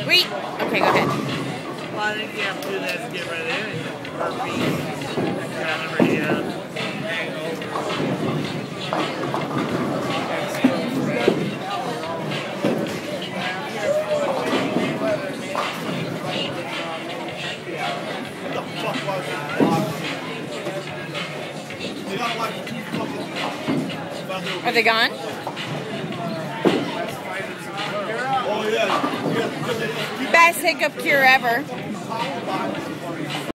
Wait. Okay, go ahead. Well, I think you have to do that to get rid of anything. Burpees. Are they gone? Best hiccup cure ever.